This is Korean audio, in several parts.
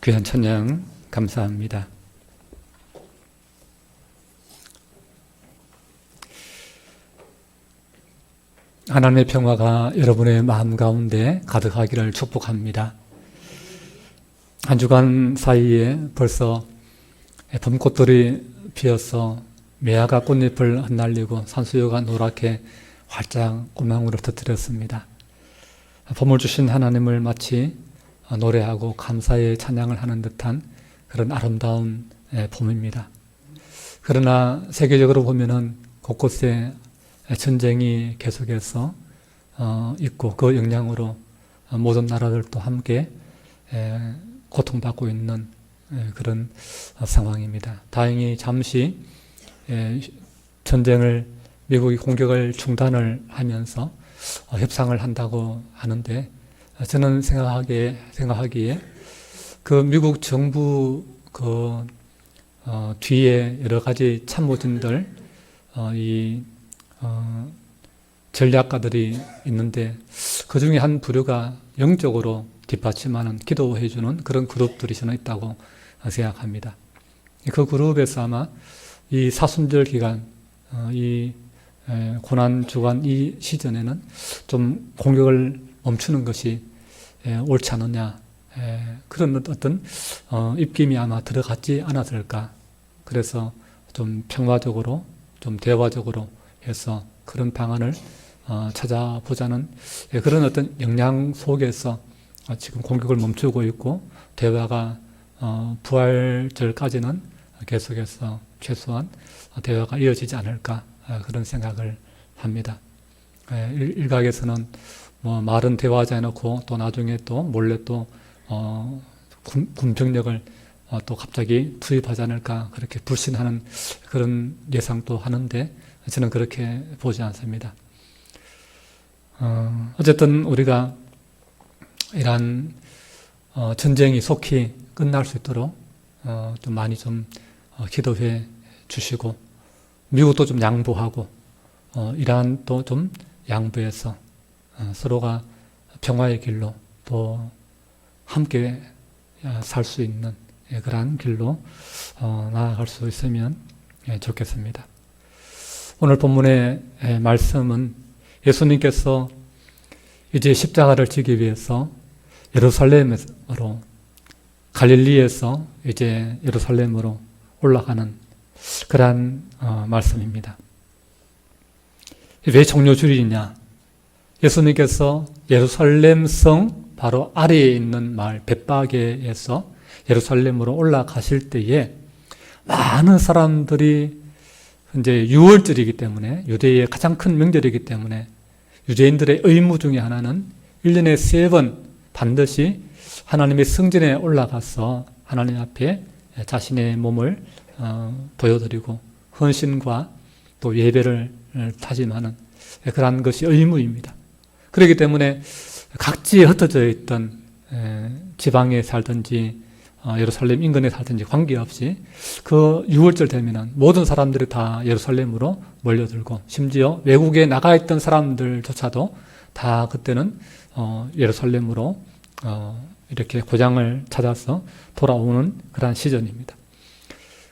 귀한 찬양 감사합니다. 하나님의 평화가 여러분의 마음 가운데 가득하기를 축복합니다. 한 주간 사이에 벌써 봄꽃들이 피어서 매화가 꽃잎을 흩날리고 산수유가 노랗게 활짝 꽃망울을 터뜨렸습니다. 봄을 주신 하나님을 마치 노래하고 감사의 찬양을 하는 듯한 그런 아름다운 봄입니다. 그러나 세계적으로 보면은 곳곳에 전쟁이 계속해서 있고 그 영향으로 모든 나라들도 함께 고통받고 있는 그런 상황입니다. 다행히 잠시 전쟁을 미국이 공격을 중단을 하면서 협상을 한다고 하는데 저는 생각하기에 그 미국 정부 뒤에 여러 가지 참모진들 전략가들이 있는데 그 중에 한 부류가 영적으로 뒷받침하는 기도해주는 그런 그룹들이 저는 있다고 생각합니다. 그 그룹에서 아마 이 사순절 기간, 이 고난 주간 이 시즌에는 좀 공격을 멈추는 것이 옳지 않느냐, 그런 어떤 입김이 아마 들어갔지 않았을까. 그래서 좀 평화적으로, 좀 대화적으로 해서 그런 방안을 찾아보자는 그런 어떤 역량 속에서 지금 공격을 멈추고 있고 대화가 부활절까지는 계속해서 최소한 대화가 이어지지 않을까 그런 생각을 합니다. 일각에서는 뭐 말은 대화하지 않고 또 나중에 또 몰래 또 군병력을 또 갑자기 투입하지 않을까 그렇게 불신하는 그런 예상도 하는데 저는 그렇게 보지 않습니다. 어쨌든 우리가 이러한 전쟁이 속히 끝날 수 있도록 좀 많이 좀 기도해 주시고 미국도 좀 양보하고 이란도 좀 양보해서 서로가 평화의 길로 또 함께 살 수 있는 그러한 길로 나아갈 수 있으면 좋겠습니다. 오늘 본문의 말씀은 예수님께서 이제 십자가를 지기 위해서 예루살렘으로 갈릴리에서 이제 예루살렘으로 올라가는 그러한 말씀입니다. 왜 종료주일이냐? 예수님께서 예루살렘 성 바로 아래에 있는 마을 벳바게에서 예루살렘으로 올라가실 때에 많은 사람들이 이제 유월절이기 때문에 유대의 가장 큰 명절이기 때문에 유대인들의 의무 중에 하나는 1년에 3번 반드시 하나님의 성전에 올라가서 하나님 앞에 자신의 몸을 보여드리고 헌신과 또 예배를 다짐하는 그러한 것이 의무입니다. 그렇기 때문에 각지에 흩어져 있던 지방에 살든지 예루살렘 인근에 살든지 관계없이 그 6월절 되면은 모든 사람들이 다 예루살렘으로 몰려들고 심지어 외국에 나가 있던 사람들조차도 다 그때는 예루살렘으로 이렇게 고장을 찾아서 돌아오는 그러한 시즌입니다.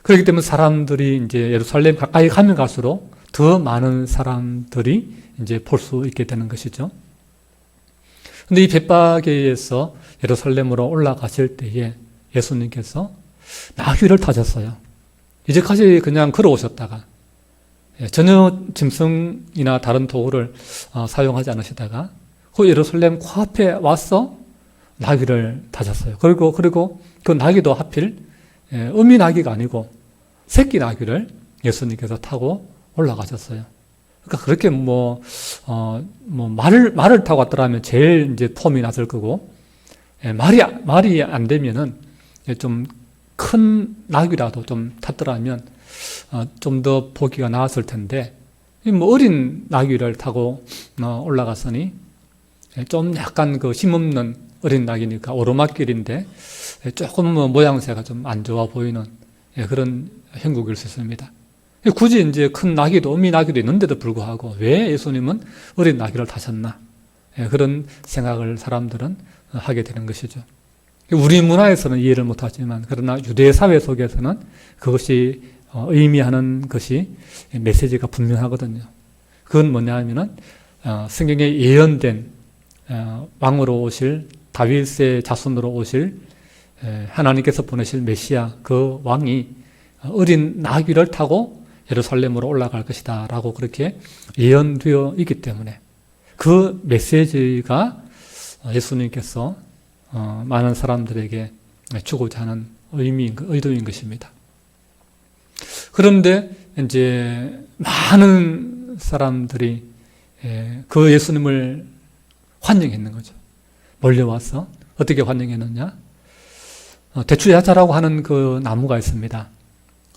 그렇기 때문에 사람들이 이제 예루살렘 가까이 가면 갈수록 더 많은 사람들이 이제 볼 수 있게 되는 것이죠. 근데 이 벳바게에서 예루살렘으로 올라가실 때에 예수님께서 나귀를 타셨어요. 이제까지 그냥 걸어오셨다가 전혀 짐승이나 다른 도구를 사용하지 않으시다가 그 예루살렘 코앞에 와서 나귀를 타셨어요. 그리고 그 나귀도 하필 어미 나귀가 아니고 새끼 나귀를 예수님께서 타고 올라가셨어요. 그러니까 그렇게 말을 타고 왔더라면 제일 이제 폼이 났을 거고 말이 안 되면은 좀 큰 나귀라도 좀 탔더라면 좀 더 보기가 나았을 텐데 어린 나귀를 타고 올라갔으니 좀 약간 그 힘없는 어린 나귀니까 오르막길인데 조금 모양새가 좀 안 좋아 보이는 그런 형국일 수 있습니다. 굳이 이제 큰 나귀도 어미 나귀도 있는데도 불구하고 왜 예수님은 어린 나귀를 타셨나 그런 생각을 사람들은 하게 되는 것이죠. 우리 문화에서는 이해를 못하지만 그러나 유대 사회 속에서는 그것이 의미하는 것이 메시지가 분명하거든요. 그건 뭐냐 하면은 성경에 예언된 왕으로 오실 다윗의 자손으로 오실 하나님께서 보내실 메시아 그 왕이 어린 나귀를 타고 예루살렘으로 올라갈 것이다 라고 그렇게 예언되어 있기 때문에 그 메시지가 예수님께서 많은 사람들에게 주고자 하는 의도인 것입니다. 그런데 이제 많은 사람들이 그 예수님을 환영했는 거죠. 몰려와서 어떻게 환영했느냐? 대추야자라고 하는 그 나무가 있습니다.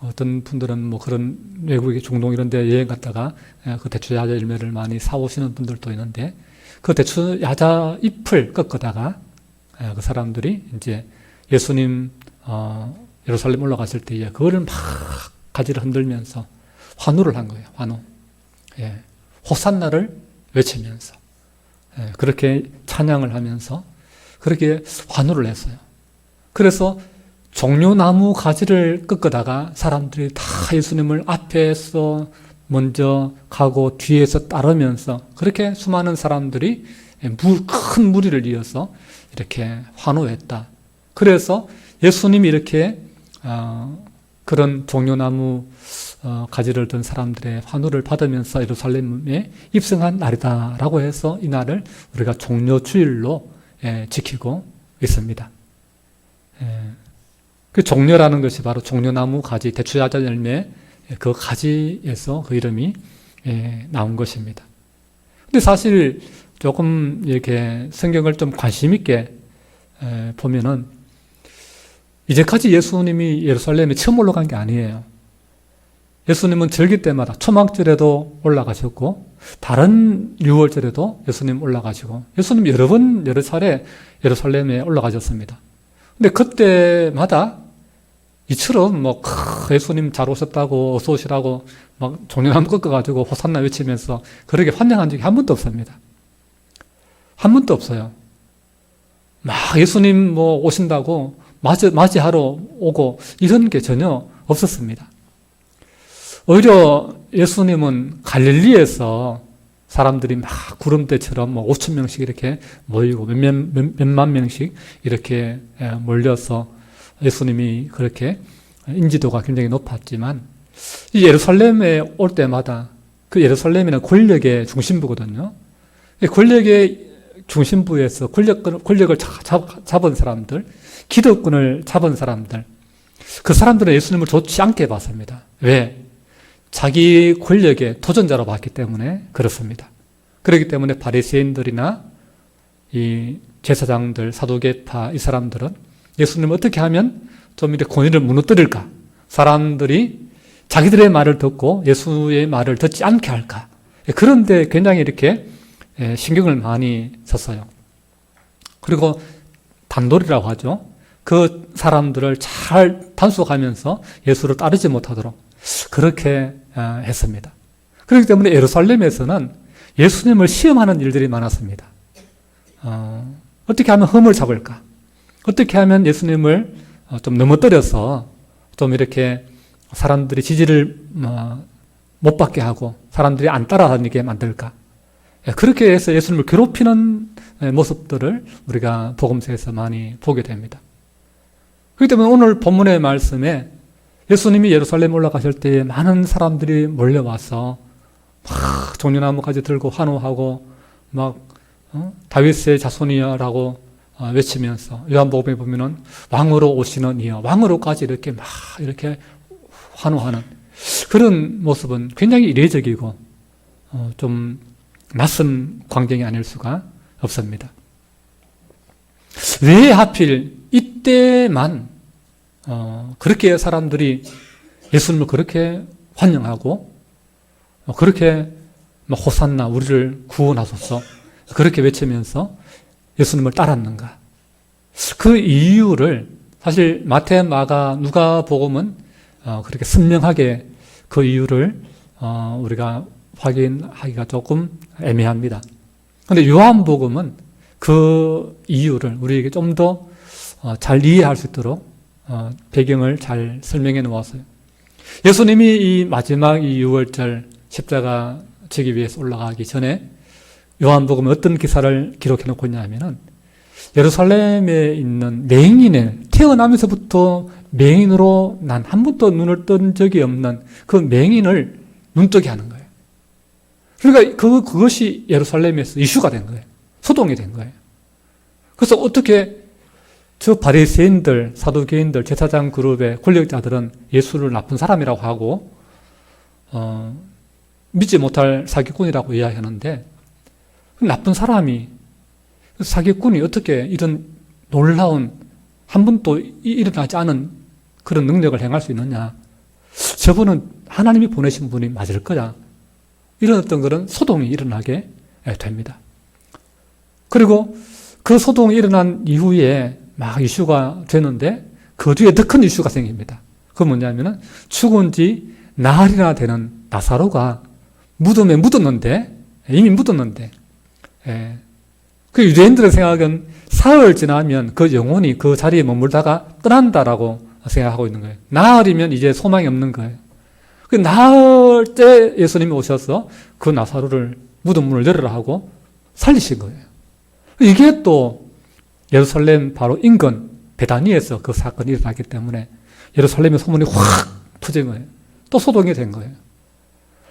어떤 분들은 뭐 그런 외국의 중동 이런 데 여행 갔다가 그 대추야자 열매를 많이 사오시는 분들도 있는데 그 대추야자 잎을 꺾어다가 그 사람들이 이제 예수님 예루살렘 올라갔을 때에 그거를 막 가지를 흔들면서 환호를 한 거예요. 환호. 호산나를 외치면서 그렇게 찬양을 하면서 그렇게 환호를 했어요. 그래서 종려나무 가지를 꺾어다가 사람들이 다 예수님을 앞에서 먼저 가고 뒤에서 따르면서 그렇게 수많은 사람들이 큰 무리를 이어서 이렇게 환호했다. 그래서 예수님이 이렇게 그런 종려나무 가지를 든 사람들의 환호를 받으면서 예루살렘에 입성한 날이다라고 해서 이 날을 우리가 종려주일로 지키고 있습니다. 그 종려라는 것이 바로 종려나무 가지, 대추야자 열매 그 가지에서 그 이름이 나온 것입니다. 근데 사실 조금 이렇게 성경을 좀 관심 있게 보면은 이제까지 예수님이 예루살렘에 처음 올라간 게 아니에요. 예수님은 절기 때마다 초막절에도 올라가셨고 다른 유월절에도 예수님 올라가시고 예수님 여러 차례 예루살렘에 올라가셨습니다. 근데 그때마다 이처럼 뭐 예수님 잘 오셨다고 어서 오시라고 막 종려나무 꺾어가지고 호산나 외치면서 그렇게 환영한 적이 한 번도 없습니다. 한 번도 없어요. 막 예수님 뭐 오신다고 맞이하러 오고 이런 게 전혀 없었습니다. 오히려 예수님은 갈릴리에서 사람들이 막 구름대처럼 뭐 5천 명씩 이렇게 모이고 몇만 명씩 이렇게 몰려서 예수님이 그렇게 인지도가 굉장히 높았지만 이 예루살렘에 올 때마다 그 예루살렘이는 권력의 중심부거든요. 권력의 중심부에서 권력을 잡은 사람들, 기득권을 잡은 사람들, 그 사람들은 예수님을 좋지 않게 봤습니다. 왜? 자기 권력의 도전자로 봤기 때문에 그렇습니다. 그렇기 때문에 바리새인들이나 이 제사장들, 사두개파 이 사람들은 예수님을 어떻게 하면 좀 이렇게 권위를 무너뜨릴까? 사람들이 자기들의 말을 듣고 예수의 말을 듣지 않게 할까? 그런데 굉장히 이렇게 신경을 많이 썼어요. 그리고 단돌이라고 하죠. 그 사람들을 잘 단속하면서 예수를 따르지 못하도록 그렇게 했습니다. 그렇기 때문에 예루살렘에서는 예수님을 시험하는 일들이 많았습니다. 어떻게 하면 흠을 잡을까? 어떻게 하면 예수님을 좀 넘어뜨려서 좀 이렇게 사람들이 지지를 못 받게 하고 사람들이 안 따라다니게 만들까? 그렇게 해서 예수님을 괴롭히는 모습들을 우리가 복음서에서 많이 보게 됩니다. 그렇기 때문에 오늘 본문의 말씀에 예수님이 예루살렘 올라가실 때 많은 사람들이 몰려와서 막 종려나무까지 들고 환호하고 막 다윗의 자손이여라고 외치면서 요한복음에 보면은 왕으로 오시는 이여, 왕으로까지 이렇게 막 이렇게 환호하는 그런 모습은 굉장히 이례적이고 좀 낯선 광경이 아닐 수가 없습니다. 왜 하필 이때만 그렇게 사람들이 예수님을 그렇게 환영하고 그렇게 호산나 우리를 구원하소서 그렇게 외치면서 예수님을 따랐는가? 그 이유를 사실 마태, 마가, 누가복음은 그렇게 선명하게 그 이유를 우리가 확인하기가 조금 애매합니다. 그런데 요한복음은 그 이유를 우리에게 좀 더 잘 이해할 수 있도록 배경을 잘 설명해 놓았어요. 예수님이 이 마지막 이 6월절 십자가 지기 위해서 올라가기 전에 요한복음에 어떤 기사를 기록해 놓고 있냐면은 예루살렘에 있는 맹인을 태어나면서부터 맹인으로 난 한 번도 눈을 뜬 적이 없는 그 맹인을 눈뜨게 하는 거예요. 그러니까 그것이 예루살렘에서 이슈가 된 거예요. 소동이 된 거예요. 그래서 어떻게 저 바리새인들, 사두개인들, 제사장 그룹의 권력자들은 예수를 나쁜 사람이라고 하고 믿지 못할 사기꾼이라고 이야기하는데 나쁜 사람이 사기꾼이 어떻게 이런 놀라운 한 번도 일어나지 않은 그런 능력을 행할 수 있느냐. 저분은 하나님이 보내신 분이 맞을 거야. 이런 어떤 그런 소동이 일어나게 됩니다. 그리고 그 소동이 일어난 이후에 막 이슈가 되는데 그 뒤에 더 큰 이슈가 생깁니다. 그건 뭐냐면은 죽은 지 나흘이나 되는 나사로가 무덤에 묻었는데, 이미 묻었는데, 그 유대인들의 생각은 사흘 지나면 그 영혼이 그 자리에 머물다가 떠난다라고 생각하고 있는 거예요. 나흘이면 이제 소망이 없는 거예요. 그 나흘째 예수님이 오셔서 그 나사로를 무덤 문을 열으라 하고 살리신 거예요. 이게 또 예루살렘 바로 인근 베다니에서 그 사건이 일어났기 때문에 예루살렘의 소문이 확 퍼진 거예요. 또 소동이 된 거예요.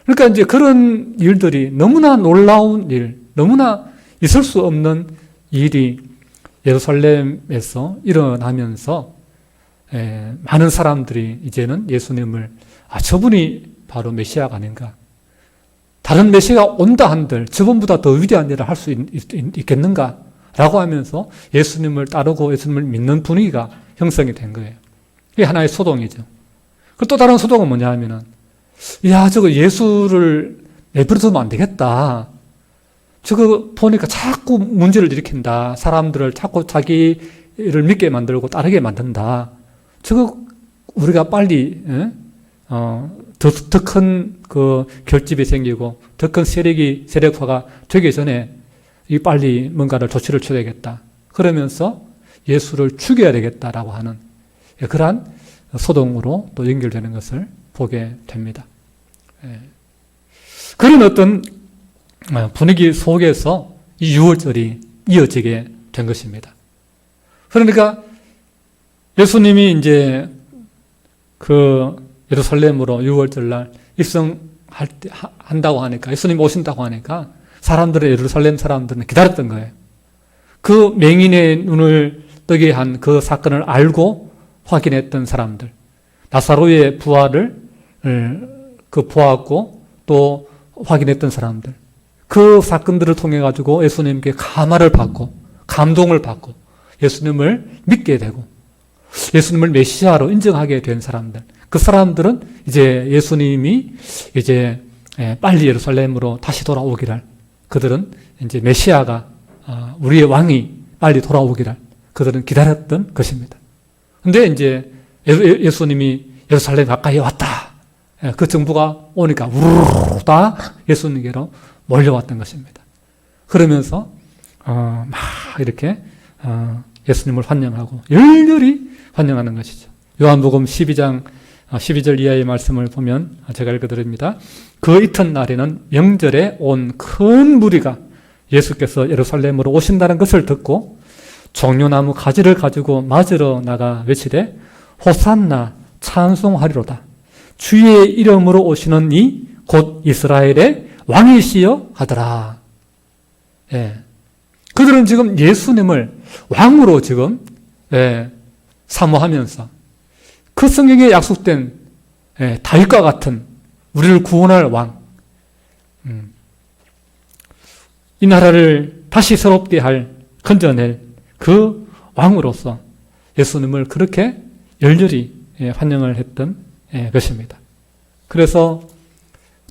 그러니까 이제 그런 일들이 너무나 놀라운 일, 너무나 있을 수 없는 일이 예루살렘에서 일어나면서 많은 사람들이 이제는 예수님을 저분이 바로 메시아가 아닌가. 다른 메시아가 온다 한들 저분보다 더 위대한 일을 할 수 있겠는가? 라고 하면서 예수님을 따르고 예수님을 믿는 분위기가 형성이 된 거예요. 이게 하나의 소동이죠. 그 또 다른 소동은 뭐냐 하면은, 저거 예수를 내버려두면 안 되겠다. 저거 보니까 자꾸 문제를 일으킨다. 사람들을 자꾸 자기를 믿게 만들고 따르게 만든다. 저거 우리가 빨리 더 큰 그 결집이 생기고 더 큰 세력화가 되기 전에 빨리 뭔가를 조치를 취해야겠다. 그러면서 예수를 죽여야 되겠다라고 하는 그러한 소동으로 또 연결되는 것을 보게 됩니다. 그런 어떤 분위기 속에서 이 6월절이 이어지게 된 것입니다. 그러니까 예수님이 이제 그 예루살렘으로 6월절 날 입성한다고 하니까, 예수님 오신다고 하니까 사람들의 예루살렘 사람들은 기다렸던 거예요. 그 맹인의 눈을 뜨게 한 그 사건을 알고 확인했던 사람들, 나사로의 부활을 보았고 또 확인했던 사람들, 그 사건들을 통해 가지고 예수님께 감화를 받고 감동을 받고 예수님을 믿게 되고 예수님을 메시아로 인정하게 된 사람들, 그 사람들은 이제 예수님이 이제 빨리 예루살렘으로 다시 돌아오기를, 그들은 이제 메시아가 우리의 왕이 빨리 돌아오기를 그들은 기다렸던 것입니다. 근데 이제 예수님이 예루살렘 가까이 왔다. 그 정부가 오니까 우르르 다 예수님께로 몰려왔던 것입니다. 그러면서 막 이렇게 예수님을 환영하고 열렬히 환영하는 것이죠. 요한복음 12장 12절 이하의 말씀을 보면 제가 읽어드립니다. 그 이튿날에는 명절에 온 큰 무리가 예수께서 예루살렘으로 오신다는 것을 듣고 종려나무 가지를 가지고 맞으러 나가 외치되 호산나 찬송하리로다. 주의 이름으로 오시는 이 곧 이스라엘의 왕이시여 하더라. 그들은 지금 예수님을 왕으로 지금 사모하면서 그 성경에 약속된 다윗과 같은 우리를 구원할 왕, 이 나라를 다시 새롭게 할, 건져낼 그 왕으로서 예수님을 그렇게 열렬히 환영을 했던 것입니다. 그래서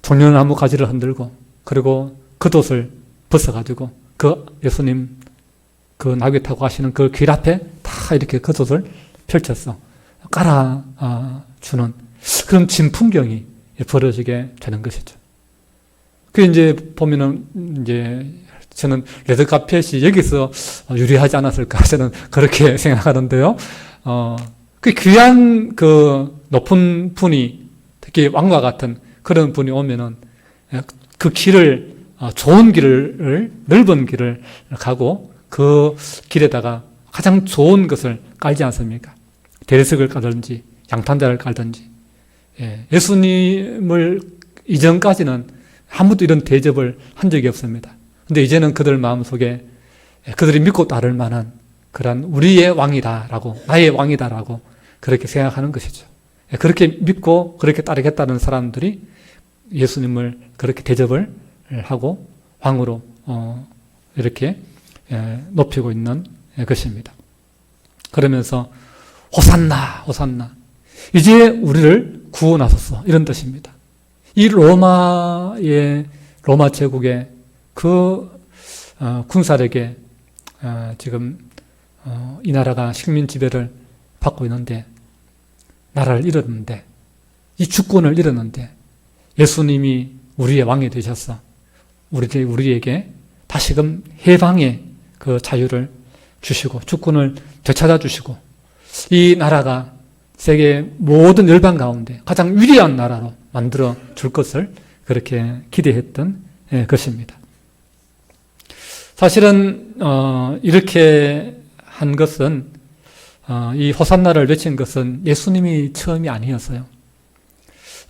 종려나무 가지를 흔들고 그리고 겉옷을 벗어가지고 그 예수님 그 나귀 타고 가시는 그 길 앞에 다 이렇게 겉옷을 펼쳐서 깔아주는 그런 진풍경이 벌어지게 되는 것이죠. 그 이제 보면은 이제 저는 레드카펫이 여기서 유리하지 않았을까 저는 그렇게 생각하는데요. 그 귀한 그 높은 분이 특히 왕과 같은 그런 분이 오면은 그 길을 좋은 길을 넓은 길을 가고 그 길에다가 가장 좋은 것을 깔지 않습니까? 대리석을 깔든지 양탄자를 깔든지. 예수님을 이전까지는 아무도 이런 대접을 한 적이 없습니다. 근데 이제는 그들 마음속에 그들이 믿고 따를 만한 그런 우리의 왕이다라고, 나의 왕이다라고 그렇게 생각하는 것이죠. 그렇게 믿고 그렇게 따르겠다는 사람들이 예수님을 그렇게 대접을 하고 왕으로 이렇게 높이고 있는 것입니다. 그러면서 호산나, 호산나. 이제 우리를 구원하소서 이런 뜻입니다. 이 로마 제국의 그 군사력에 지금 이 나라가 식민 지배를 받고 있는데 나라를 잃었는데 이 주권을 잃었는데 예수님이 우리의 왕이 되셔서 우리에게 다시금 해방의 그 자유를 주시고 주권을 되찾아 주시고 이 나라가 세계 모든 열방 가운데 가장 위대한 나라로 만들어 줄 것을 그렇게 기대했던 것입니다. 사실은 이렇게 한 것은 이 호산나를 외친 것은 예수님이 처음이 아니었어요.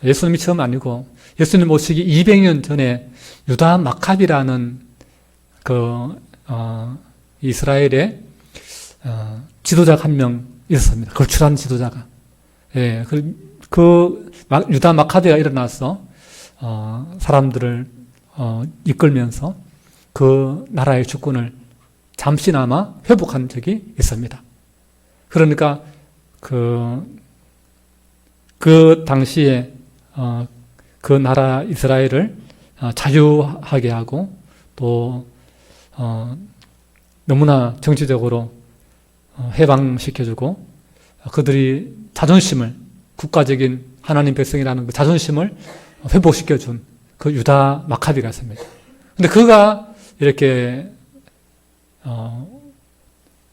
예수님이 처음 아니고 예수님 오시기 200년 전에 유다 마카비라는 그 이스라엘의 지도자가 한 명 있었습니다. 걸출한 지도자가. 그 유다 마카비가 일어나서 사람들을 이끌면서 그 나라의 주권을 잠시나마 회복한 적이 있습니다. 그러니까 그 당시에 그 나라 이스라엘을 자유하게 하고 또 너무나 정치적으로 해방시켜주고 그들이 자존심을 국가적인 하나님 백성이라는 그 자존심을 회복시켜준 그 유다 마카비가 있습니다. 근데 그가 이렇게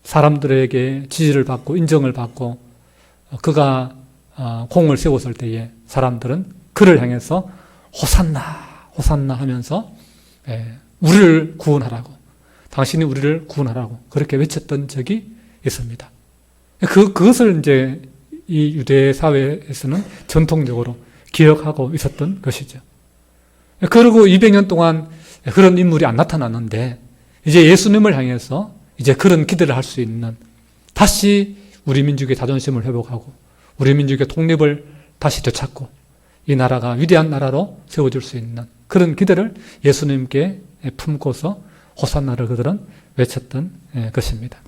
사람들에게 지지를 받고 인정을 받고 그가 공을 세웠을 때에 사람들은 그를 향해서 호산나 호산나 하면서 우리를 구원하라고 당신이 우리를 구원하라고 그렇게 외쳤던 적이 있습니다. 그것을 이제 이 유대 사회에서는 전통적으로 기억하고 있었던 것이죠. 그리고 200년 동안 그런 인물이 안 나타났는데 이제 예수님을 향해서 이제 그런 기대를 할 수 있는 다시 우리 민족의 자존심을 회복하고 우리 민족의 독립을 다시 되찾고 이 나라가 위대한 나라로 세워질 수 있는 그런 기대를 예수님께 품고서 호산나를 그들은 외쳤던 것입니다.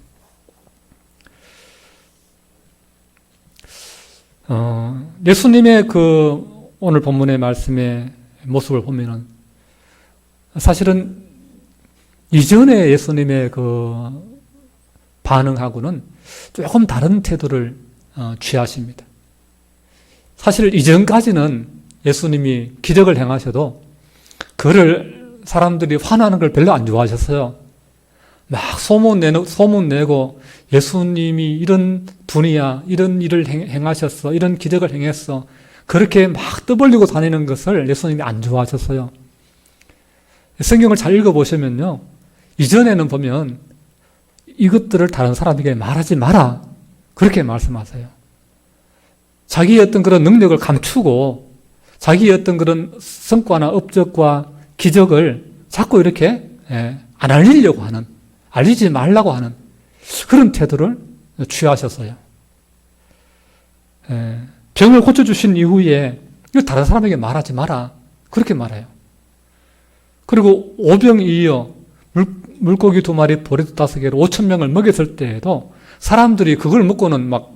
예수님의 그 오늘 본문의 말씀의 모습을 보면은 사실은 이전에 예수님의 그 반응하고는 조금 다른 태도를 취하십니다. 사실 이전까지는 예수님이 기적을 행하셔도 그를 사람들이 화나는 걸 별로 안 좋아하셨어요. 막 소문 내고 예수님이 이런 분이야, 이런 일을 행하셨어, 이런 기적을 행했어. 그렇게 막 떠벌리고 다니는 것을 예수님이 안 좋아하셨어요. 성경을 잘 읽어보시면요. 이전에는 보면 이것들을 다른 사람에게 말하지 마라. 그렇게 말씀하세요. 자기의 어떤 그런 능력을 감추고 자기의 어떤 그런 성과나 업적과 기적을 자꾸 이렇게 안 알리려고 하는, 알리지 말라고 하는 그런 태도를 취하셨어요. 병을 고쳐주신 이후에 이거 다른 사람에게 말하지 마라. 그렇게 말해요. 그리고 오병이어 물고기 2마리 보리도 5개로 5,000명을 먹였을 때에도 사람들이 그걸 먹고는 막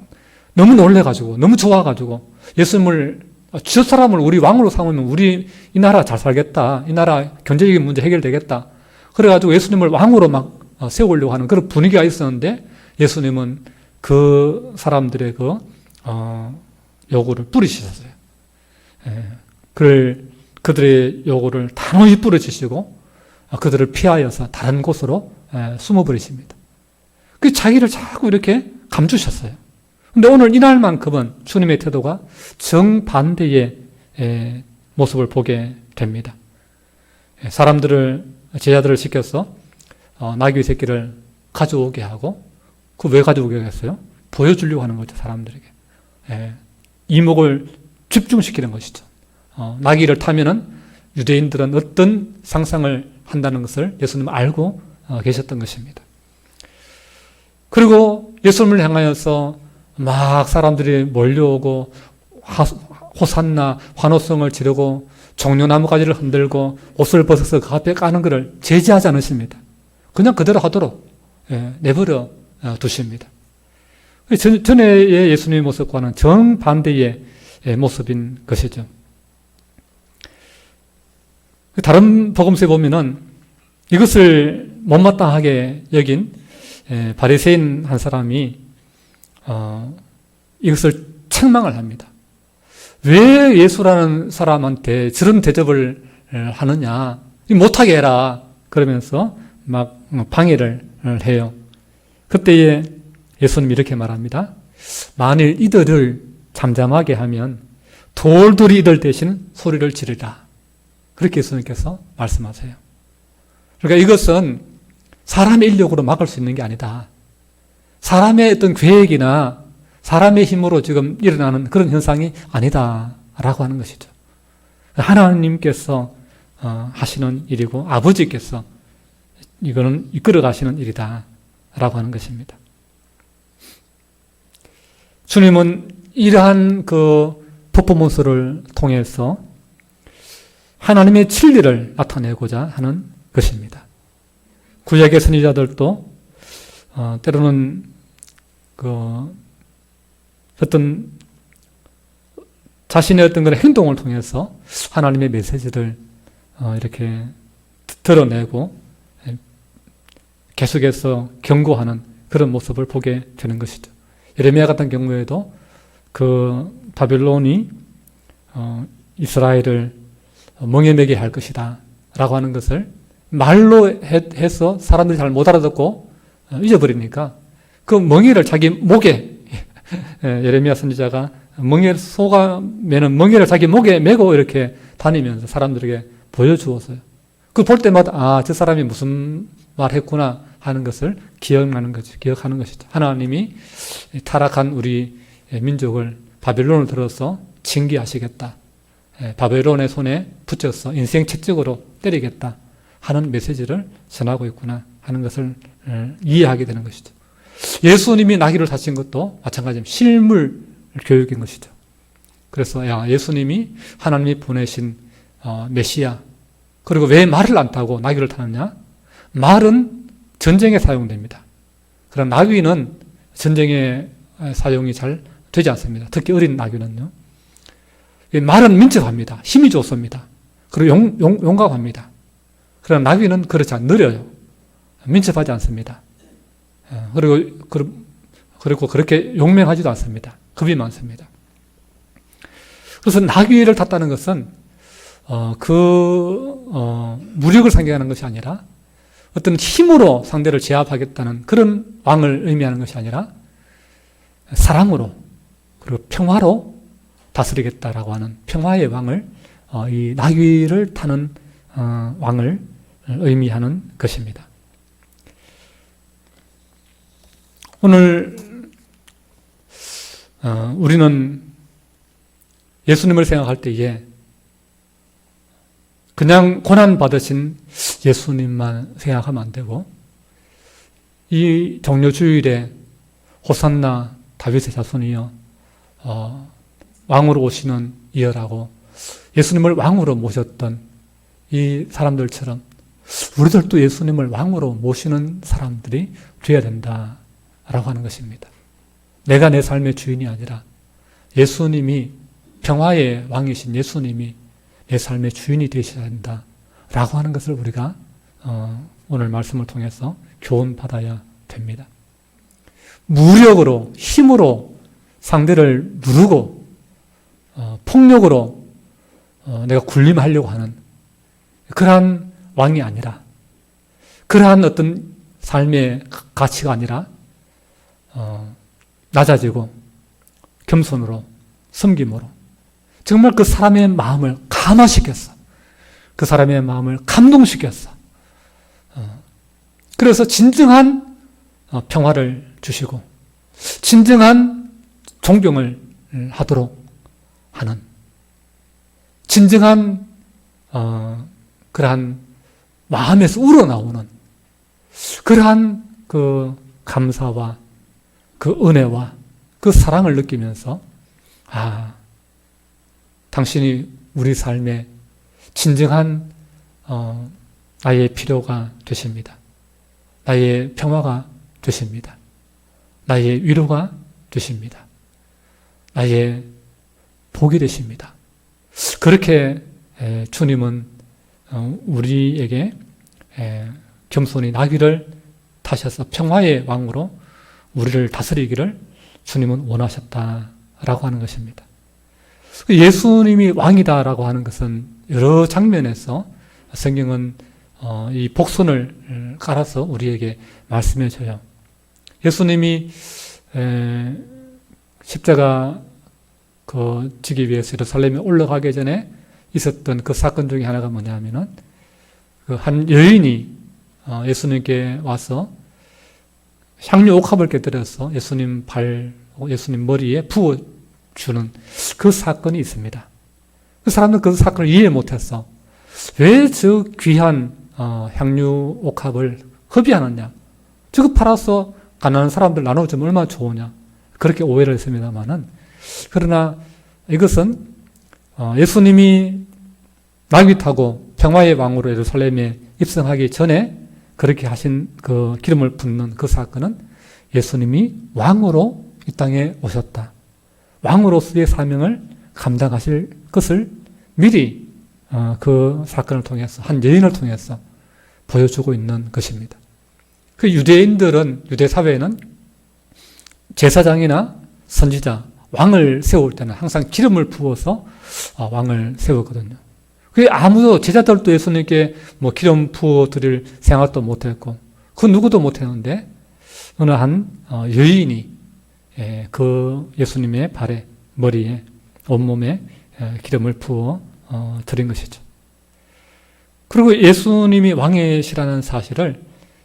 너무 놀래가지고 너무 좋아가지고 예수님을 저 사람을 우리 왕으로 삼으면 우리 이 나라 잘 살겠다. 이 나라 경제적인 문제 해결되겠다. 그래가지고 예수님을 왕으로 막 세우려고 하는 그런 분위기가 있었는데 예수님은 그 사람들의 그 요구를 뿌리셨어요. 그들의 요구를 단호히 뿌리치시고 그들을 피하여서 다른 곳으로 숨어버리십니다. 그 자기를 자꾸 이렇게 감추셨어요. 근데 오늘 이날만큼은 주님의 태도가 정반대의 모습을 보게 됩니다. 제자들을 시켜서 나귀 새끼를 가져오게 하고, 그 왜 가져오게 했어요? 보여주려고 하는 거죠, 사람들에게. 이목을 집중시키는 것이죠. 나귀를 타면은 유대인들은 어떤 상상을 한다는 것을 예수님은 알고 계셨던 것입니다. 그리고 예수님을 향하여서 막 사람들이 몰려오고 호산나 환호성을 지르고 종려나무 가지를 흔들고 옷을 벗어서 그 앞에 까는 것을 제지하지 않으십니다. 그냥 그대로 하도록 내버려 두십니다. 전에의 예수님의 모습과는 정반대의 모습인 것이죠. 다른 복음서에 보면은 이것을 못마땅하게 여긴 바리새인 한 사람이 이것을 책망을 합니다. 왜 예수라는 사람한테 저런 대접을 하느냐, 못하게 해라, 그러면서 막 방해를 해요. 그때에 예수님이 이렇게 말합니다. 만일 이들을 잠잠하게 하면 돌돌이 이들 대신 소리를 지르라. 그렇게 예수님께서 말씀하세요. 그러니까 이것은 사람의 인력으로 막을 수 있는 게 아니다. 사람의 어떤 계획이나 사람의 힘으로 지금 일어나는 그런 현상이 아니다라고 하는 것이죠. 하나님께서 하시는 일이고 아버지께서 이거는 이끌어 가시는 일이다라고 하는 것입니다. 주님은 이러한 그 퍼포먼스를 통해서 하나님의 진리를 나타내고자 하는 것입니다. 구약의 선지자들도 때로는 어떤 자신의 어떤 그런 행동을 통해서 하나님의 메시지를 이렇게 드러내고 계속해서 경고하는 그런 모습을 보게 되는 것이죠. 예레미야 같은 경우에도 그 바벨론이 이스라엘을 멍에 매게 할 것이다 라고 하는 것을 말로 해서 사람들이 잘 못 알아듣고 잊어버리니까 그 멍에를 자기 목에 예레미야 선지자가 소가 매는 멍에를 자기 목에 메고 이렇게 다니면서 사람들에게 보여주었어요. 그 볼 때마다 저 사람이 무슨 말 했구나 하는 것을 기억하는 것이죠. 하나님이 타락한 우리 민족을 바벨론을 들어서 징계하시겠다. 바벨론의 손에 붙여서 인생 채찍으로 때리겠다 하는 메시지를 전하고 있구나 하는 것을 이해하게 되는 것이죠. 예수님이 나귀를 타신 것도 마찬가지입니다. 실물 교육인 것이죠. 그래서 예수님이 하나님이 보내신 메시아, 그리고 왜 말을 안 타고 나귀를 타느냐? 말은 전쟁에 사용됩니다. 그러나 나귀는 전쟁에 사용이 잘 되지 않습니다. 특히 어린 나귀는요. 말은 민첩합니다. 힘이 좋습니다. 그리고 용감합니다. 그러나 나귀는 그렇지 않아요. 느려요. 민첩하지 않습니다. 그리고 그렇게 용맹하지도 않습니다. 겁이 많습니다. 그래서 나귀를 탔다는 것은 무력을 상징하는 것이 아니라 어떤 힘으로 상대를 제압하겠다는 그런 왕을 의미하는 것이 아니라 사랑으로 그리고 평화로 다스리겠다라고 하는 평화의 왕을 이 나귀를 타는 왕을 의미하는 것입니다. 오늘 우리는 예수님을 생각할 때에 그냥 고난받으신 예수님만 생각하면 안 되고 이 종려주일에 호산나 다윗의 자손이여 왕으로 오시는 이여라고 예수님을 왕으로 모셨던 이 사람들처럼 우리들도 예수님을 왕으로 모시는 사람들이 되어야 된다라고 하는 것입니다. 내가 내 삶의 주인이 아니라 예수님이 평화의 왕이신 예수님이 내 삶의 주인이 되셔야 한다라고 하는 것을 우리가 오늘 말씀을 통해서 교훈받아야 됩니다. 무력으로 힘으로 상대를 누르고 폭력으로 내가 군림하려고 하는 그러한 왕이 아니라 그러한 어떤 삶의 가치가 아니라 낮아지고 겸손으로 섬김으로 정말 그 사람의 마음을 감화시켰어. 그 사람의 마음을 감동시켰어. 그래서 진정한 평화를 주시고 진정한 존경을 하도록 하는 진정한 그러한 마음에서 우러나오는 그러한 그 감사와 그 은혜와 그 사랑을 느끼면서 당신이 우리 삶에 진정한 나의 필요가 되십니다. 나의 평화가 되십니다. 나의 위로가 되십니다. 나의 복이 되십니다. 그렇게 주님은 우리에게 겸손히 나귀를 타셔서 평화의 왕으로 우리를 다스리기를 주님은 원하셨다라고 하는 것입니다. 예수님이 왕이다라고 하는 것은 여러 장면에서 성경은 이 복선을 깔아서 우리에게 말씀해 줘요. 예수님이 십자가 지기 위해서 예루살렘에 올라가기 전에 있었던 그 사건 중에 하나가 뭐냐면은 한 여인이 예수님께 와서 향유 옥합을 깨뜨려서 예수님 예수님 머리에 부어주는 그 사건이 있습니다. 그 사람은 그 사건을 이해 못했어. 왜 저 귀한 향유 옥합을 허비하느냐? 저거 팔아서 가난한 사람들 나눠주면 얼마나 좋으냐? 그렇게 오해를 했습니다만은 그러나 이것은 예수님이 나귀 타고 평화의 왕으로 예루살렘에 입성하기 전에 그렇게 하신 그 기름을 붓는 그 사건은 예수님이 왕으로 이 땅에 오셨다. 왕으로서의 사명을 감당하실 것을 미리 그 사건을 통해서 한 여인을 통해서 보여주고 있는 것입니다. 그 유대인들은 유대 사회에는 제사장이나 선지자, 왕을 세울 때는 항상 기름을 부어서 왕을 세우거든요. 그 아무도 제자들도 예수님께 기름 부어 드릴 생각도 못했고 그 누구도 못했는데 어느 한 여인이 그 예수님의 발에 머리에 온몸에 기름을 부어 드린 것이죠. 그리고 예수님이 왕이시라는 사실을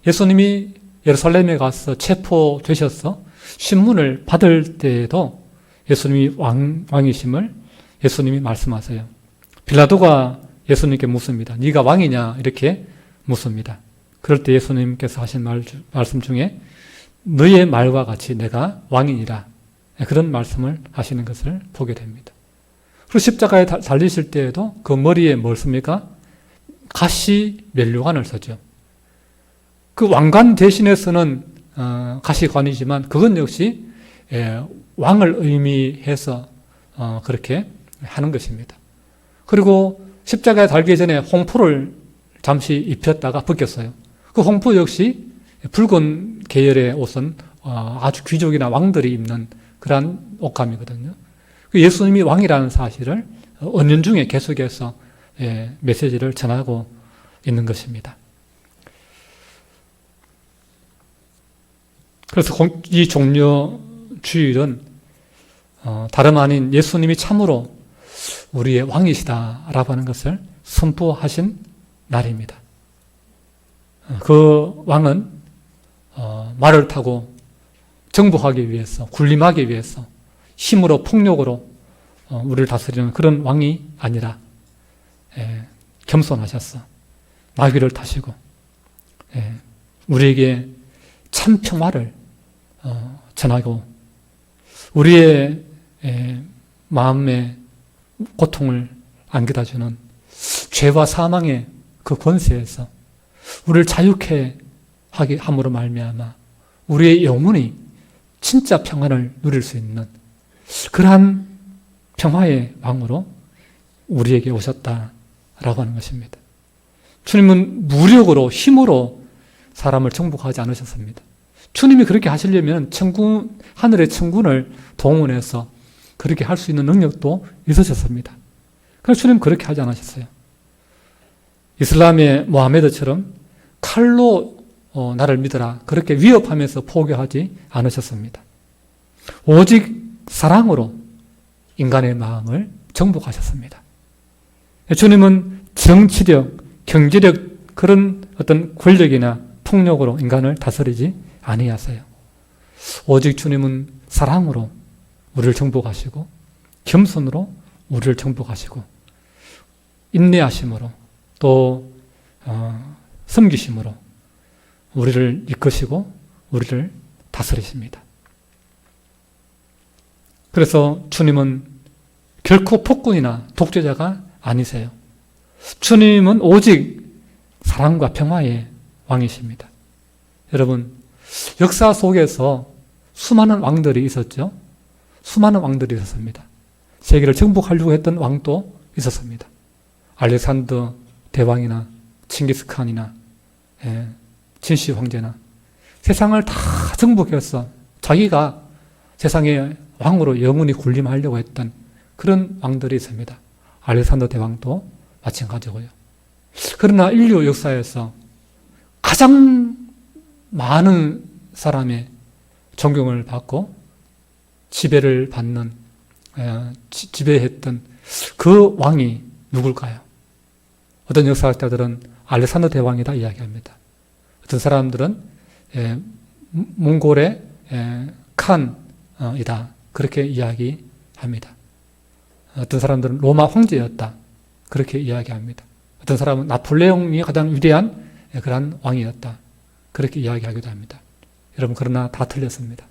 예수님이 예루살렘에 가서 체포되셔서 신문을 받을 때에도 예수님이 왕이심을 예수님이 말씀하세요. 빌라도가 예수님께 묻습니다. 네가 왕이냐? 이렇게 묻습니다. 그럴 때 예수님께서 하신 말씀 중에 너의 말과 같이 내가 왕이니라. 그런 말씀을 하시는 것을 보게 됩니다. 그리고 십자가에 달리실 때에도 그 머리에 뭘 씁니까? 가시 면류관을 쓰죠. 그 왕관 대신에서는 가시관이지만 그건 역시 왕을 의미해서 그렇게 하는 것입니다. 그리고 십자가에 달기 전에 홍포를 잠시 입혔다가 벗겼어요. 그 홍포 역시 붉은 계열의 옷은 아주 귀족이나 왕들이 입는 그러한 옷감이거든요. 예수님이 왕이라는 사실을 은연중에 계속해서 메시지를 전하고 있는 것입니다. 그래서 이 종려 주일은 다름 아닌 예수님이 참으로 우리의 왕이시다라고 하는 것을 선포하신 날입니다. 그 왕은 말을 타고 정복하기 위해서, 군림하기 위해서 힘으로 폭력으로 우리를 다스리는 그런 왕이 아니라 겸손하셨어. 나귀를 타시고 우리에게 참 평화를 전하고 우리의 마음의 고통을 안겨다주는 죄와 사망의 그 권세에서 우리를 자유케 하게 함으로 말미암아 우리의 영혼이 진짜 평안을 누릴 수 있는 그러한 평화의 왕으로 우리에게 오셨다라고 하는 것입니다. 주님은 무력으로 힘으로 사람을 정복하지 않으셨습니다. 주님이 그렇게 하시려면 하늘의 천군을 동원해서 그렇게 할 수 있는 능력도 있으셨습니다. 그래서 주님은 그렇게 하지 않으셨어요. 이슬람의 모하메드처럼 칼로 나를 믿어라. 그렇게 위협하면서 포기하지 않으셨습니다. 오직 사랑으로 인간의 마음을 정복하셨습니다. 주님은 정치력, 경제력 그런 어떤 권력이나 폭력으로 인간을 다스리지 아니하세요. 오직 주님은 사랑으로 우리를 정복하시고 겸손으로 우리를 정복하시고 인내하심으로 또 섬기심으로 우리를 이끄시고 우리를 다스리십니다. 그래서 주님은 결코 폭군이나 독재자가 아니세요. 주님은 오직 사랑과 평화의 왕이십니다. 여러분, 역사 속에서 수많은 왕들이 있었죠. 수많은 왕들이 있었습니다. 세계를 정복하려고 했던 왕도 있었습니다. 알렉산더 대왕이나 칭기스칸이나 진시 황제나 세상을 다 정복해서 자기가 세상의 왕으로 영원히 군림하려고 했던 그런 왕들이 있습니다. 알렉산더 대왕도 마찬가지고요. 그러나 인류 역사에서 가장 많은 사람의 존경을 받고 지배를 받는 지배했던 그 왕이 누굴까요? 어떤 역사학자들은 알렉산더 대왕이다 이야기합니다. 어떤 사람들은 몽골의 칸이다 그렇게 이야기합니다. 어떤 사람들은 로마 황제였다 그렇게 이야기합니다. 어떤 사람은 나폴레옹이 가장 위대한 그러한 왕이었다 그렇게 이야기하기도 합니다. 여러분, 그러나 다 틀렸습니다.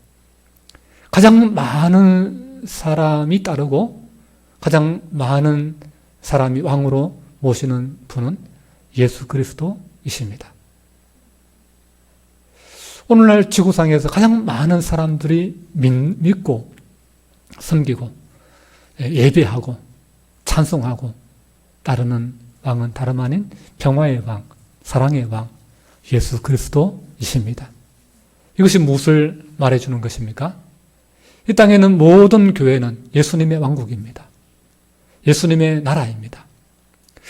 가장 많은 사람이 따르고 가장 많은 사람이 왕으로 모시는 분은 예수 그리스도이십니다. 오늘날 지구상에서 가장 많은 사람들이 믿고 섬기고 예배하고 찬송하고 따르는 왕은 다름 아닌 평화의 왕, 사랑의 왕, 예수 그리스도이십니다. 이것이 무엇을 말해주는 것입니까? 이 땅에는 모든 교회는 예수님의 왕국입니다. 예수님의 나라입니다.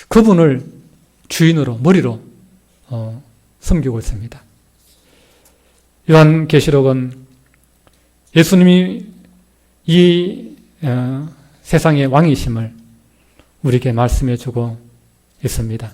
그분을 주인으로, 머리로 섬기고 있습니다. 요한계시록은 예수님이 이 세상의 왕이심을 우리에게 말씀해 주고 있습니다.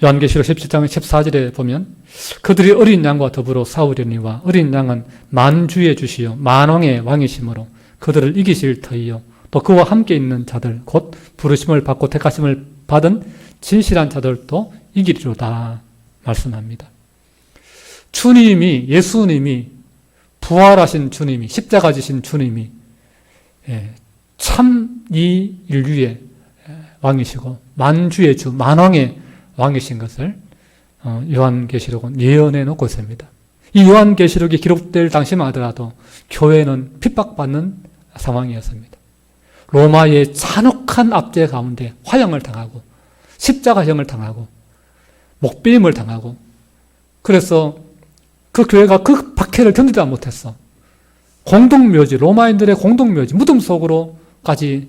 요한계시록 17장 14절에 보면 그들이 어린 양과 더불어 싸우려니와 어린 양은 만주의 주시요 만왕의 왕이심으로 그들을 이기실 터이요 또 그와 함께 있는 자들 곧 부르심을 받고 택하심을 받은 진실한 자들도 이기리로다 말씀합니다. 주님이, 예수님이, 부활하신 주님이, 십자가 지신 주님이 참 이 인류의 왕이시고 만주의 주, 만왕의 왕이신 것을 요한계시록은 예언해 놓고 있습니다. 이 요한계시록이 기록될 당시만 하더라도 교회는 핍박받는 상황이었습니다. 로마의 잔혹한 압제 가운데 화형을 당하고 십자가형을 당하고 목배임을 당하고 그래서 그 교회가 그 박해를 견디다 못했어. 공동묘지, 로마인들의 공동묘지, 무덤 속으로까지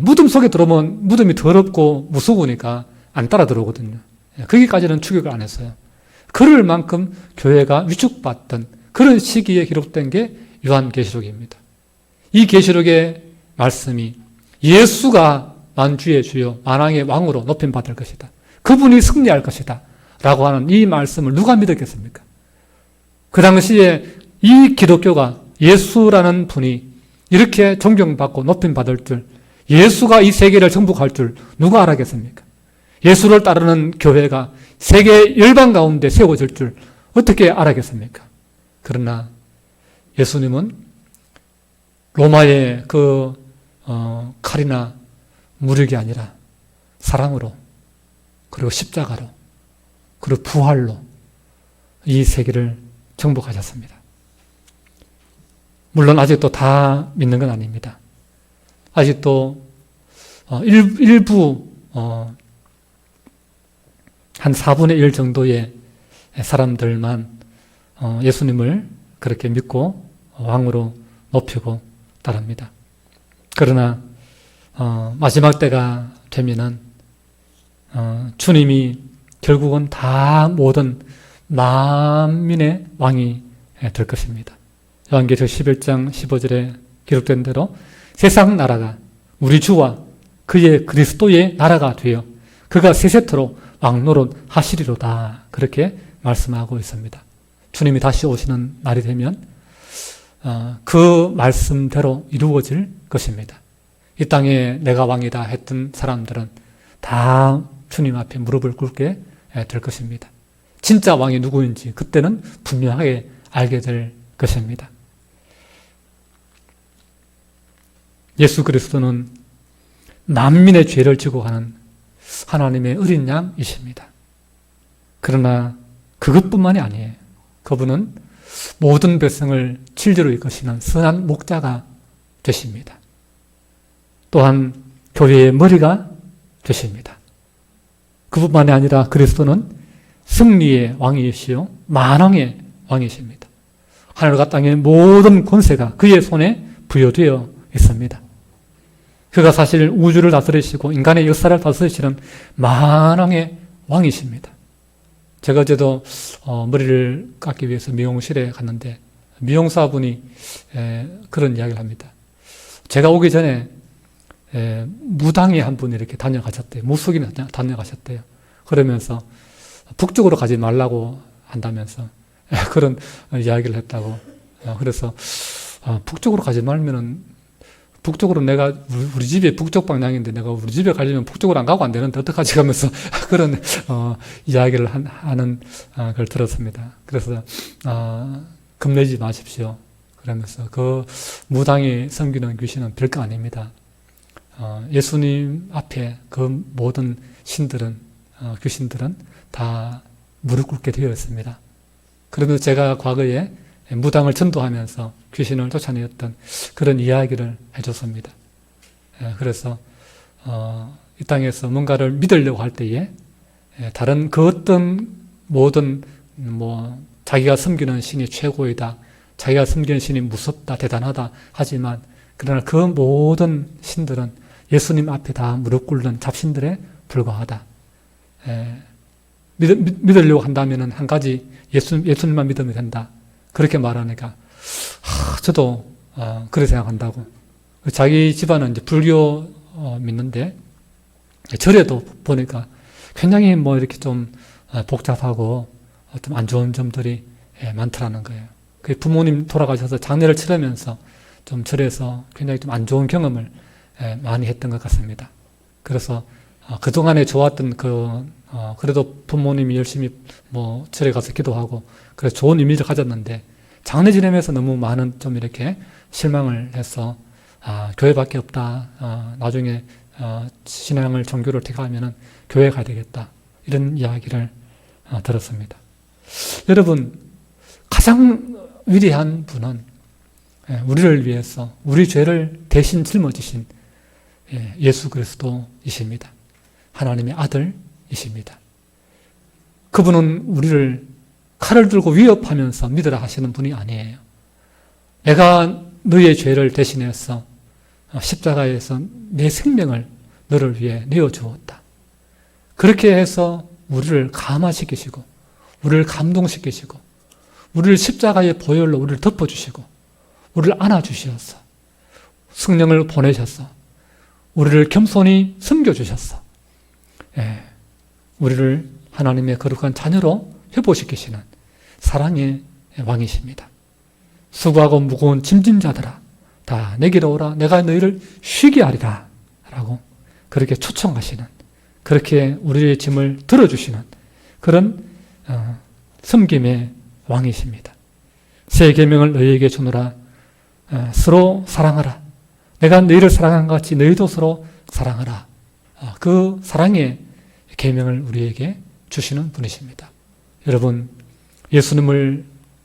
무덤 속에 들어오면 무덤이 더럽고 무서우니까 안 따라 들어오거든요. 거기까지는 추격을 안 했어요. 그럴 만큼 교회가 위축받던 그런 시기에 기록된 게 요한계시록입니다. 이 계시록의 말씀이 예수가 만주의 주요 만왕의 왕으로 높임받을 것이다. 그분이 승리할 것이다. 라고 하는 이 말씀을 누가 믿었겠습니까? 그 당시에 이 기독교가 예수라는 분이 이렇게 존경받고 높임받을 줄, 예수가 이 세계를 정복할 줄 누가 알았겠습니까? 예수를 따르는 교회가 세계 열방 가운데 세워질 줄 어떻게 알았겠습니까? 그러나 예수님은 로마의 그 칼이나 무력이 아니라 사랑으로 그리고 십자가로 그리고 부활로 이 세계를 정복하셨습니다. 물론 아직도 다 믿는 건 아닙니다. 아직도 일부 한 4분의 1 정도의 사람들만 예수님을 그렇게 믿고 왕으로 높이고 따릅니다. 그러나 마지막 때가 되면은 주님이 결국은 다 모든 만민의 왕이 될 것입니다. 요한계시록 11장 15절에 기록된 대로 세상 나라가 우리 주와 그의 그리스도의 나라가 되어 그가 세세토록 왕노릇 하시리로다. 그렇게 말씀하고 있습니다. 주님이 다시 오시는 날이 되면 그 말씀대로 이루어질 것입니다. 이 땅에 내가 왕이다 했던 사람들은 다 주님 앞에 무릎을 꿇게 될 것입니다. 진짜 왕이 누구인지 그때는 분명하게 알게 될 것입니다. 예수 그리스도는 만민의 죄를 지고 가는 하나님의 어린 양이십니다. 그러나 그것뿐만이 아니에요. 그분은 모든 백성을 진리로 이끄시는 선한 목자가 되십니다. 또한 교회의 머리가 되십니다. 그뿐만이 아니라 그리스도는 승리의 왕이시요 만왕의 왕이십니다. 하늘과 땅의 모든 권세가 그의 손에 부여되어 있습니다. 그가 사실 우주를 다스리시고 인간의 역사를 다스리시는 만왕의 왕이십니다. 제가 어제도 머리를 깎기 위해서 미용실에 갔는데 미용사분이 그런 이야기를 합니다. 제가 오기 전에 무당이 한 분이 이렇게 다녀가셨대요. 무속인이 다녀가셨대요. 그러면서 북쪽으로 가지 말라고 한다면서 그런 이야기를 했다고. 그래서 북쪽으로 가지 말면은 북쪽으로 내가 우리 집이 북쪽 방향인데 내가 우리 집에 가려면 북쪽으로 안 가고 안 되는데 어떡하지 하면서 그런 이야기를 하는 걸 들었습니다. 그래서 겁내지 마십시오. 그러면서 그 무당이 섬기는 귀신은 별거 아닙니다. 예수님 앞에 그 모든 신들은 귀신들은 다 무릎 꿇게 되어 있습니다. 그러면서 제가 과거에 무당을 전도하면서 귀신을 쫓아내었던 그런 이야기를 해줬습니다. 그래서 이 땅에서 뭔가를 믿으려고 할 때에 다른 그 어떤 모든 자기가 섬기는 신이 최고이다, 자기가 섬기는 신이 무섭다, 대단하다 하지만 그러나 그 모든 신들은 예수님 앞에 다 무릎 꿇는 잡신들에 불과하다. 믿으려고 한다면 한 가지 예수님만 믿으면 된다. 그렇게 말하니까 저도 그렇게 생각한다고. 자기 집안은 이제 불교 믿는데 절에도 보니까 굉장히 이렇게 좀 복잡하고 좀 안 좋은 점들이 많더라는 거예요. 그 부모님 돌아가셔서 장례를 치르면서 좀 절에서 굉장히 좀 안 좋은 경험을 많이 했던 것 같습니다. 그래서 그동안에 좋았던 그래도 부모님이 열심히 절에 가서 기도하고 그래서 좋은 이미지를 가졌는데 장례 지내면서 너무 많은 좀 이렇게 실망을 해서 교회밖에 없다. 나중에 신앙을 종교를 택하면은 교회 가야 되겠다. 이런 이야기를 들었습니다. 여러분, 가장 위대한 분은 우리를 위해서 우리 죄를 대신 짊어지신 예수 그리스도이십니다. 하나님의 아들이십니다. 그분은 우리를 칼을 들고 위협하면서 믿으라 하시는 분이 아니에요. 내가 너의 죄를 대신해서 십자가에서 내 생명을 너를 위해 내어주었다. 그렇게 해서 우리를 감화시키시고 우리를 감동시키시고 우리를 십자가의 보혈로 우리를 덮어주시고 우리를 안아주시었어. 성령을 보내셔서 우리를 겸손히 섬겨주셨어. 우리를 하나님의 거룩한 자녀로 회복시키시는 사랑의 왕이십니다. 수고하고 무거운 짐진 자들아 다 내게로 오라 내가 너희를 쉬게 하리라 라고 그렇게 초청하시는, 그렇게 우리의 짐을 들어주시는 그런 섬김의 왕이십니다. 새 계명을 너희에게 주노라. 서로 사랑하라. 내가 너희를 사랑한 것 같이 너희도 서로 사랑하라. 그 사랑의 계명을 우리에게 주시는 분이십니다. 여러분, 예수님을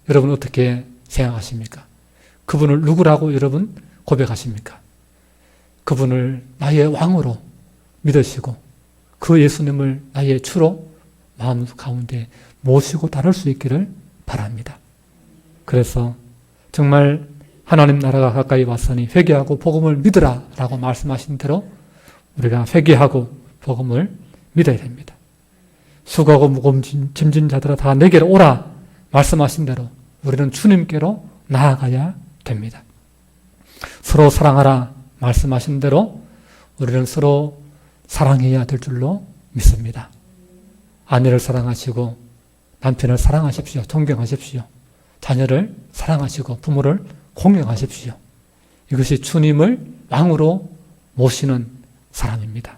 여러분 어떻게 생각하십니까? 그분을 누구라고 여러분 고백하십니까? 그분을 나의 왕으로 믿으시고 그 예수님을 나의 주로 마음 가운데 모시고 따를 수 있기를 바랍니다. 그래서 정말 하나님 나라가 가까이 왔으니 회개하고 복음을 믿으라 라고 말씀하신 대로 우리가 회개하고 복음을 믿어야 됩니다. 수고하고 무거운 짐진 자들아 다 내게로 오라 말씀하신 대로 우리는 주님께로 나아가야 됩니다. 서로 사랑하라 말씀하신 대로 우리는 서로 사랑해야 될 줄로 믿습니다. 아내를 사랑하시고 남편을 사랑하십시오. 존경하십시오. 자녀를 사랑하시고 부모를 공경하십시오. 이것이 주님을 왕으로 모시는 사람입니다.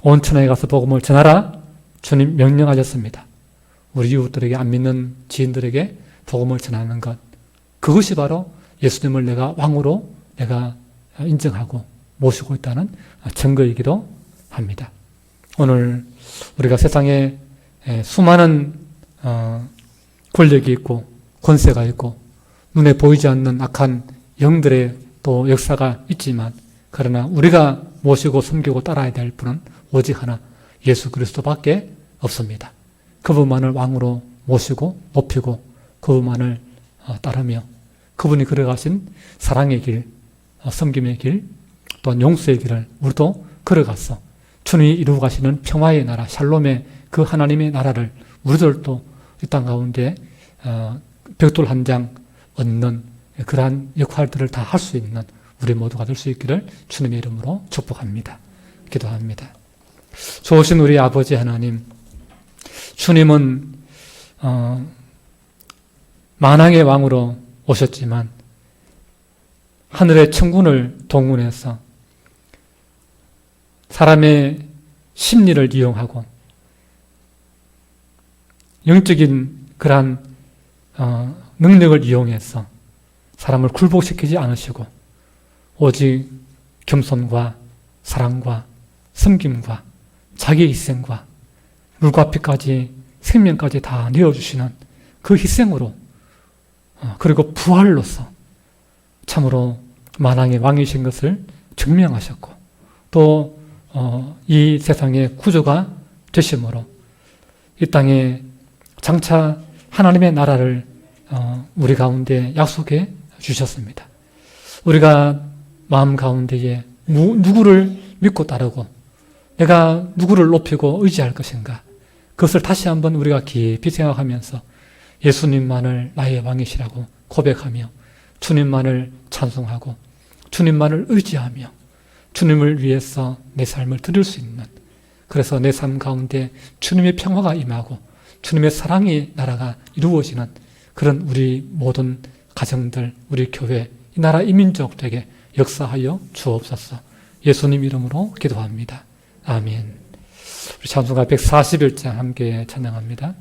온 천하에 가서 복음을 전하라 주님 명령하셨습니다. 우리 이웃들에게 안 믿는 지인들에게 복음을 전하는 것, 그것이 바로 예수님을 내가 왕으로 내가 인정하고 모시고 있다는 증거이기도 합니다. 오늘 우리가 세상에 수많은 권력이 있고 권세가 있고 눈에 보이지 않는 악한 영들의 또 역사가 있지만, 그러나 우리가 모시고 섬기고 따라야 될 분은 오직 하나 예수 그리스도밖에 없습니다. 그분만을 왕으로 모시고 높이고 그분만을 따르며 그분이 걸어가신 사랑의 길, 섬김의 길, 또한 용서의 길을 우리도 걸어가서 주님이 이루어 가시는 평화의 나라, 샬롬의 그 하나님의 나라를 우리들도 이 땅 가운데 벽돌 한 장 얻는 그러한 역할들을 다 할 수 있는 우리 모두가 될 수 있기를 주님의 이름으로 축복합니다. 기도합니다. 좋으신 우리 아버지 하나님, 주님은 만왕의 왕으로 오셨지만 하늘의 천군을 동원해서 사람의 심리를 이용하고 영적인 그러한 능력을 이용해서 사람을 굴복시키지 않으시고 오직 겸손과 사랑과 섬김과 자기 희생과 물과 피까지 생명까지 다 내어주시는 그 희생으로 그리고 부활로서 참으로 만왕의 왕이신 것을 증명하셨고 또 이 세상의 구조가 되심으로 이 땅에 장차 하나님의 나라를 우리 가운데 약속해 주셨습니다. 우리가 마음 가운데에 누구를 믿고 따르고 내가 누구를 높이고 의지할 것인가, 그것을 다시 한번 우리가 깊이 생각하면서 예수님만을 나의 왕이시라고 고백하며 주님만을 찬송하고 주님만을 의지하며 주님을 위해서 내 삶을 드릴 수 있는, 그래서 내 삶 가운데 주님의 평화가 임하고 주님의 사랑의 나라가 이루어지는 그런 우리 모든 가정들, 우리 교회, 이 나라 이민족 되게 역사하여 주옵소서. 예수님 이름으로 기도합니다. 아멘. 우리 찬송가 141장 함께 찬양합니다.